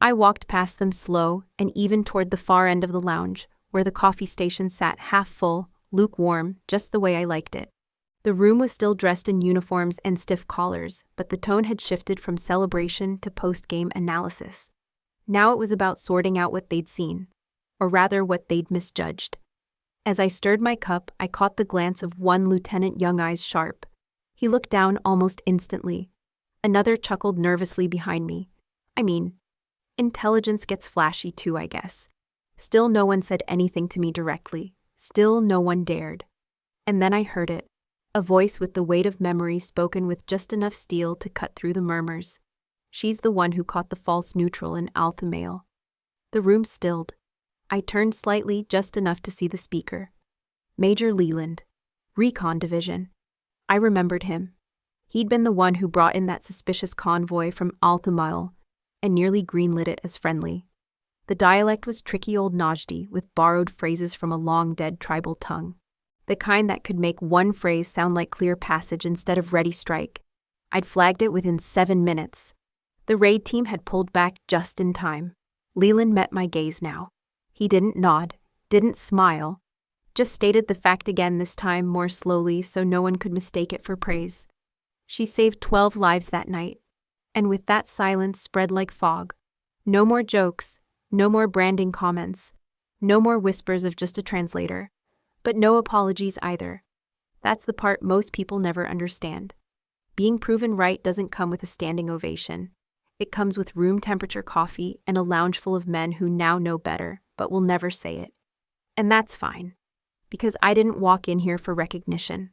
I walked past them slow and even toward the far end of the lounge, where the coffee station sat half full, lukewarm, just the way I liked it. The room was still dressed in uniforms and stiff collars, but the tone had shifted from celebration to post-game analysis. Now it was about sorting out what they'd seen, or rather what they'd misjudged. As I stirred my cup, I caught the glance of one Lieutenant Young, eyes sharp. He looked down almost instantly. Another chuckled nervously behind me. I mean, intelligence gets flashy too, I guess. Still no one said anything to me directly. Still no one dared. And then I heard it. A voice with the weight of memory spoken with just enough steel to cut through the murmurs. "She's the one who caught the false neutral in Alpha Male." The room stilled. I turned slightly, just enough to see the speaker. Major Leland. Recon Division. I remembered him. He'd been the one who brought in that suspicious convoy from Alpha Male and nearly greenlit it as friendly. The dialect was tricky old Najdi with borrowed phrases from a long-dead tribal tongue. The kind that could make one phrase sound like clear passage instead of ready strike. I'd flagged it within 7 minutes. The raid team had pulled back just in time. Leland met my gaze now. He didn't nod, didn't smile, just stated the fact again, this time more slowly so no one could mistake it for praise. "She saved 12 lives that night." And with that, silence spread like fog. No more jokes, no more branding comments, no more whispers of just a translator. But no apologies either. That's the part most people never understand. Being proven right doesn't come with a standing ovation. It comes with room temperature coffee and a lounge full of men who now know better, but will never say it. And that's fine. Because I didn't walk in here for recognition.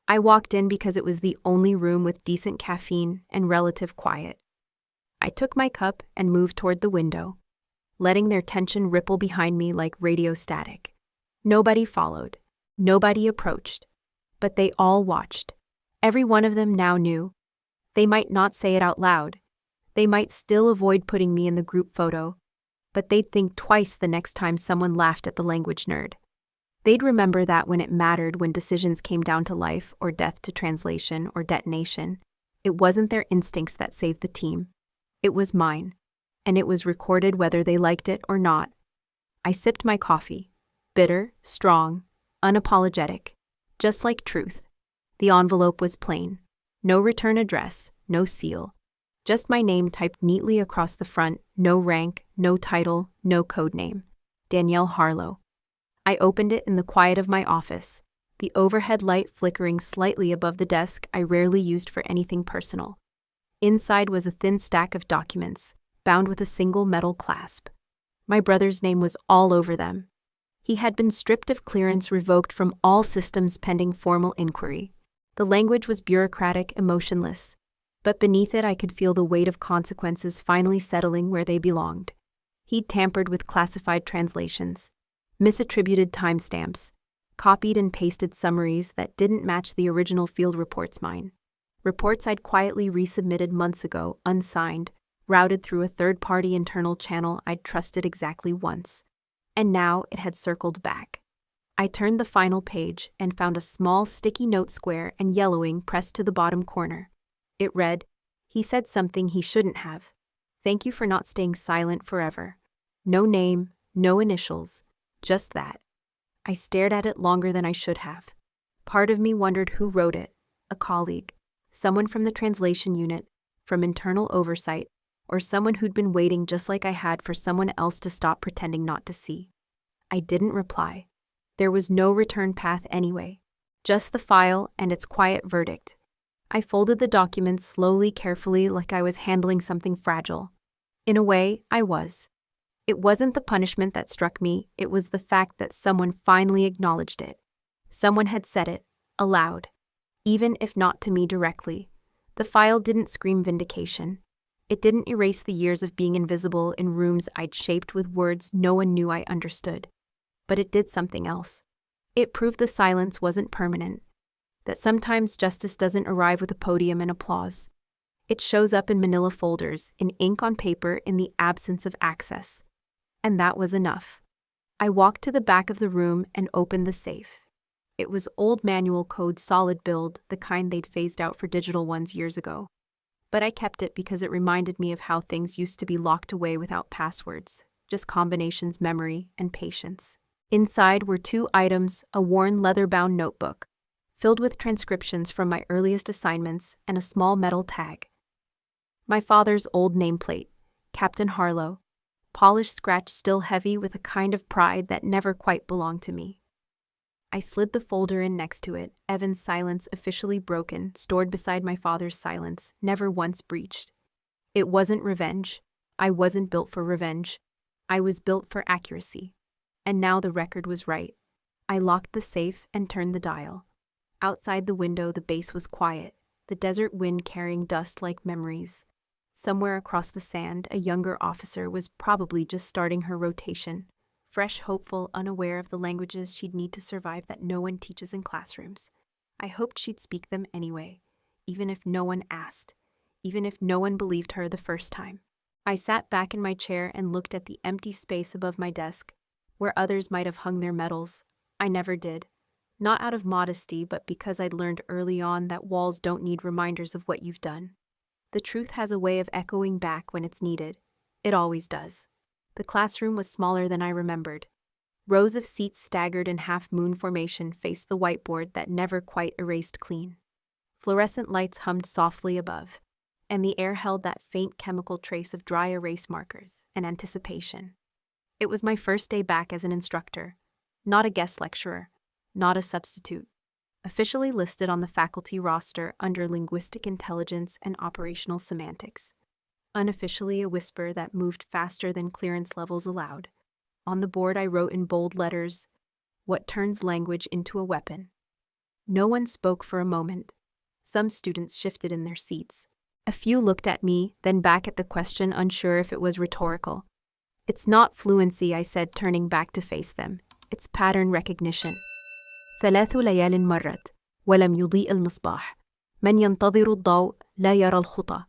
I walked in because it was the only room with decent caffeine and relative quiet. I took my cup and moved toward the window, letting their tension ripple behind me like radio static. Nobody followed. Nobody approached. But they all watched. Every one of them now knew. They might not say it out loud. They might still avoid putting me in the group photo. But they'd think twice the next time someone laughed at the language nerd. They'd remember that when it mattered, when decisions came down to life or death, to translation or detonation, it wasn't their instincts that saved the team. It was mine. And it was recorded whether they liked it or not. I sipped my coffee. Bitter, strong, unapologetic. Just like truth. The envelope was plain. No return address, no seal. Just my name typed neatly across the front, no rank, no title, no code name. Danielle Harlow. I opened it in the quiet of my office, the overhead light flickering slightly above the desk I rarely used for anything personal. Inside was a thin stack of documents, bound with a single metal clasp. My brother's name was all over them. He had been stripped of clearance, revoked from all systems pending formal inquiry. The language was bureaucratic, emotionless. But beneath it I could feel the weight of consequences finally settling where they belonged. He'd tampered with classified translations, misattributed timestamps, copied and pasted summaries that didn't match the original field reports mine. Reports I'd quietly resubmitted months ago, unsigned, routed through a third-party internal channel I'd trusted exactly once. And now it had circled back. I turned the final page and found a small sticky note, square and yellowing, pressed to the bottom corner. It read, "He said something he shouldn't have. Thank you for not staying silent forever." No name, no initials, just that. I stared at it longer than I should have. Part of me wondered who wrote it. A colleague, someone from the translation unit, from internal oversight, or someone who'd been waiting just like I had for someone else to stop pretending not to see. I didn't reply. There was no return path anyway, just the file and its quiet verdict. I folded the documents slowly, carefully, like I was handling something fragile. In a way, I was. It wasn't the punishment that struck me, it was the fact that someone finally acknowledged it. Someone had said it, aloud. Even if not to me directly. The file didn't scream vindication. It didn't erase the years of being invisible in rooms I'd shaped with words no one knew I understood. But it did something else. It proved the silence wasn't permanent. That sometimes justice doesn't arrive with a podium and applause. It shows up in manila folders, in ink on paper, in the absence of access. And that was enough. I walked to the back of the room and opened the safe. It was old manual code, solid build, the kind they'd phased out for digital ones years ago. But I kept it because it reminded me of how things used to be locked away without passwords, just combinations, memory, and patience. Inside were 2 items, a worn leather-bound notebook, filled with transcriptions from my earliest assignments, and a small metal tag. My father's old nameplate, Captain Harlow, polished scratch still heavy with a kind of pride that never quite belonged to me. I slid the folder in next to it, Evan's silence officially broken, stored beside my father's silence, never once breached. It wasn't revenge. I wasn't built for revenge. I was built for accuracy. And now the record was right. I locked the safe and turned the dial. Outside the window, the base was quiet, the desert wind carrying dust like memories. Somewhere across the sand, a younger officer was probably just starting her rotation. Fresh, hopeful, unaware of the languages she'd need to survive that no one teaches in classrooms. I hoped she'd speak them anyway, even if no one asked, even if no one believed her the first time. I sat back in my chair and looked at the empty space above my desk, where others might have hung their medals. I never did. Not out of modesty, but because I'd learned early on that walls don't need reminders of what you've done. The truth has a way of echoing back when it's needed. It always does. The classroom was smaller than I remembered. Rows of seats staggered in half-moon formation faced the whiteboard that never quite erased clean. Fluorescent lights hummed softly above, and the air held that faint chemical trace of dry erase markers and anticipation. It was my first day back as an instructor, not a guest lecturer, not a substitute. Officially listed on the faculty roster under linguistic intelligence and operational semantics. Unofficially a whisper that moved faster than clearance levels allowed. On the board I wrote in bold letters, "What turns language into a weapon?" No one spoke for a moment. Some students shifted in their seats. A few looked at me, then back at the question, unsure if it was rhetorical. "It's not fluency," I said, turning back to face them. "It's pattern recognition." 3 ليال مرت ولم يضيء المصباح. من ينتظر الضوء لا يرى الخطى.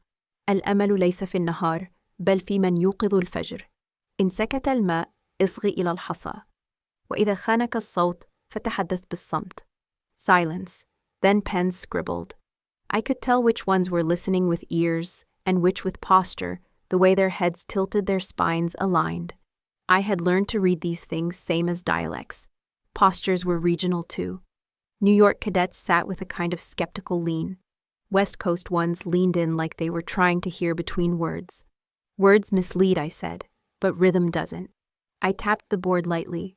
الأمل ليس في النهار بل في من يوقظ الفجر. إن سكت الماء اصغي إلى الحصى. وإذا خانك الصوت فتحدث بالصمت. Silence. Then pens scribbled. I could tell which ones were listening with ears and which with posture, the way their heads tilted, their spines aligned. I had learned to read these things same as dialects. Postures were regional too. New York cadets sat with a kind of skeptical lean. West Coast ones leaned in like they were trying to hear between words. Words mislead, I said, but rhythm doesn't. I tapped the board lightly.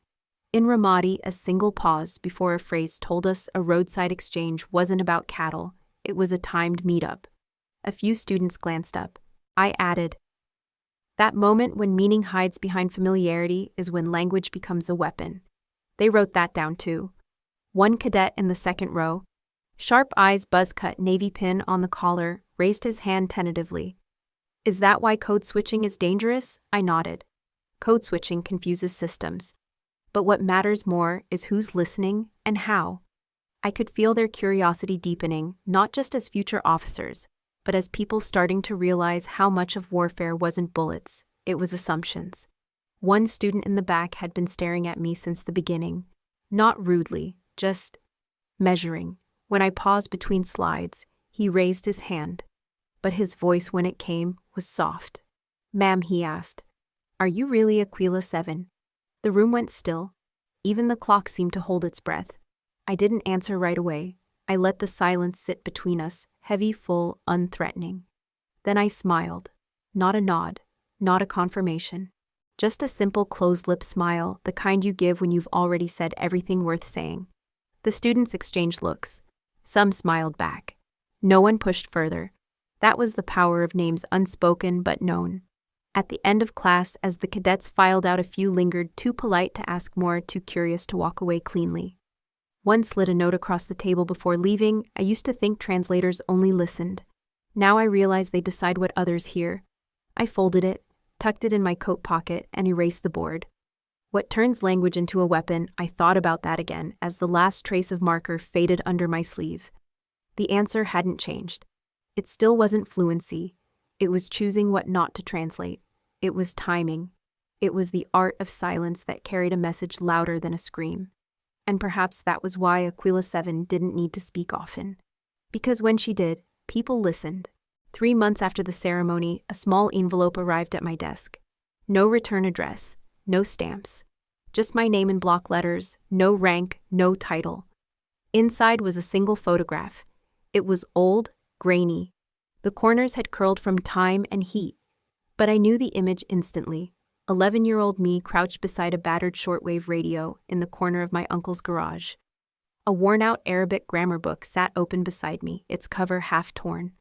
In Ramadi, a single pause before a phrase told us a roadside exchange wasn't about cattle, it was a timed meetup. A few students glanced up. I added, "That moment when meaning hides behind familiarity is when language becomes a weapon." They wrote that down too. One cadet in the second row, sharp eyes, buzz-cut navy pin on the collar, raised his hand tentatively. "Is that why code switching is dangerous?" I nodded. Code switching confuses systems. But what matters more is who's listening and how. I could feel their curiosity deepening, not just as future officers, but as people starting to realize how much of warfare wasn't bullets, it was assumptions. One student in the back had been staring at me since the beginning. Not rudely, just measuring. When I paused between slides, he raised his hand. But his voice when it came was soft. "Ma'am," he asked, "are you really Aquila 7? The room went still. Even the clock seemed to hold its breath. I didn't answer right away. I let the silence sit between us, heavy, full, unthreatening. Then I smiled. Not a nod, not a confirmation. Just a simple closed-lip smile, the kind you give when you've already said everything worth saying. The students exchanged looks. Some smiled back. No one pushed further. That was the power of names unspoken but known. At the end of class, as the cadets filed out, a few lingered, too polite to ask more, too curious to walk away cleanly. One slid a note across the table before leaving. I used to think translators only listened. Now I realize they decide what others hear. I folded it, tucked it in my coat pocket, and erased the board. What turns language into a weapon? I thought about that again as the last trace of marker faded under my sleeve. The answer hadn't changed. It still wasn't fluency. It was choosing what not to translate. It was timing. It was the art of silence that carried a message louder than a scream. And perhaps that was why Aquila 7 didn't need to speak often. Because when she did, people listened. 3 months after the ceremony, a small envelope arrived at my desk. No return address, no stamps. Just my name in block letters, no rank, no title. Inside was a single photograph. It was old, grainy. The corners had curled from time and heat. But I knew the image instantly. 11-year-old me crouched beside a battered shortwave radio in the corner of my uncle's garage. A worn-out Arabic grammar book sat open beside me, its cover half torn.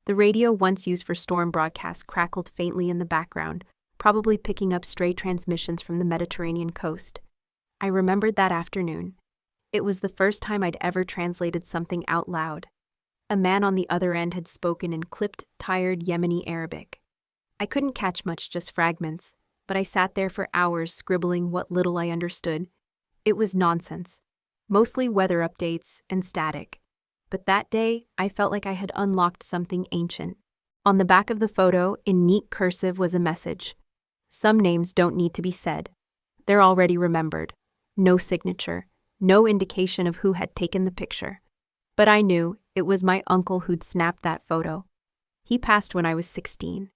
The radio once used for storm broadcasts crackled faintly in the background, probably picking up stray transmissions from the Mediterranean coast. I remembered that afternoon. It was the first time I'd ever translated something out loud. A man on the other end had spoken in clipped, tired Yemeni Arabic. I couldn't catch much, just fragments, but I sat there for hours scribbling what little I understood. It was nonsense, mostly weather updates and static. But that day, I felt like I had unlocked something ancient. On the back of the photo, in neat cursive, was a message. Some names don't need to be said. They're already remembered. No signature, no indication of who had taken the picture. But I knew it was my uncle who'd snapped that photo. He passed when I was 16.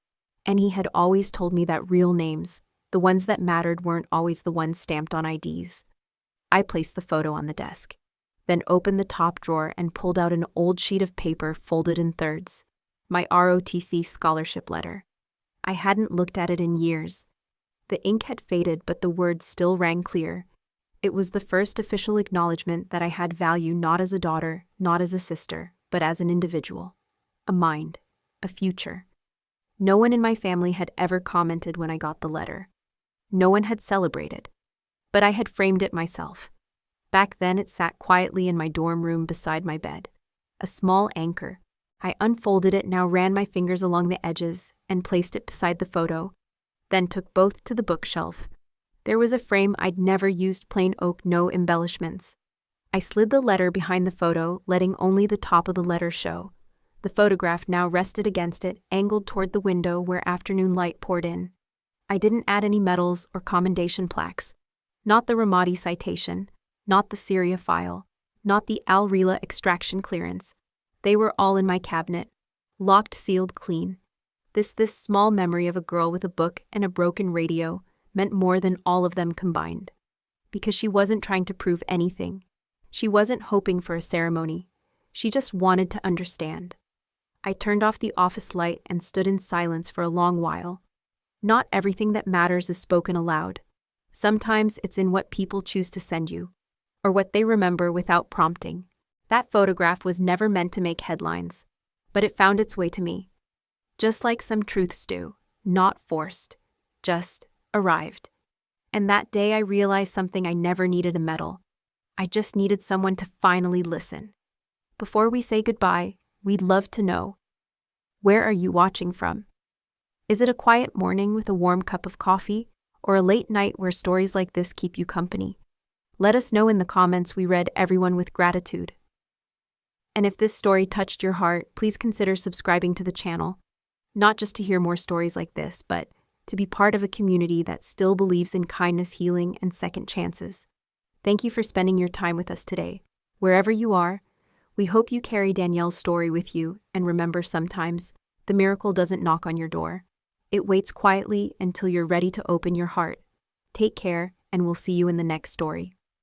And he had always told me that real names, the ones that mattered, weren't always the ones stamped on IDs. I placed the photo on the desk, then opened the top drawer and pulled out an old sheet of paper folded in thirds. My ROTC scholarship letter. I hadn't looked at it in years. The ink had faded, but the words still rang clear. It was the first official acknowledgement that I had value, not as a daughter, not as a sister, but as an individual. A mind. A future. No one in my family had ever commented when I got the letter. No one had celebrated. But I had framed it myself. Back then it sat quietly in my dorm room beside my bed. A small anchor. I unfolded it, now ran my fingers along the edges, and placed it beside the photo, then took both to the bookshelf. There was a frame I'd never used, plain oak, no embellishments. I slid the letter behind the photo, letting only the top of the letter show. The photograph now rested against it, angled toward the window where afternoon light poured in. I didn't add any medals or commendation plaques. Not the Ramadi citation, not the Syria file, not the Al Rila extraction clearance. They were all in my cabinet, locked, sealed, clean. This small memory of a girl with a book and a broken radio meant more than all of them combined. Because she wasn't trying to prove anything. She wasn't hoping for a ceremony. She just wanted to understand. I turned off the office light and stood in silence for a long while. Not everything that matters is spoken aloud. Sometimes it's in what people choose to send you, or what they remember without prompting. That photograph was never meant to make headlines, but it found its way to me. Just like some truths do, not forced, just arrived. And that day I realized something: I never needed a medal. I just needed someone to finally listen. Before we say goodbye, we'd love to know, where are you watching from? Is it a quiet morning with a warm cup of coffee, or a late night where stories like this keep you company? Let us know in the comments. We read everyone with gratitude. And if this story touched your heart, please consider subscribing to the channel, not just to hear more stories like this, but to be part of a community that still believes in kindness, healing, and second chances. Thank you for spending your time with us today. Wherever you are, we hope you carry Danielle's story with you, and remember, sometimes the miracle doesn't knock on your door. It waits quietly until you're ready to open your heart. Take care, and we'll see you in the next story.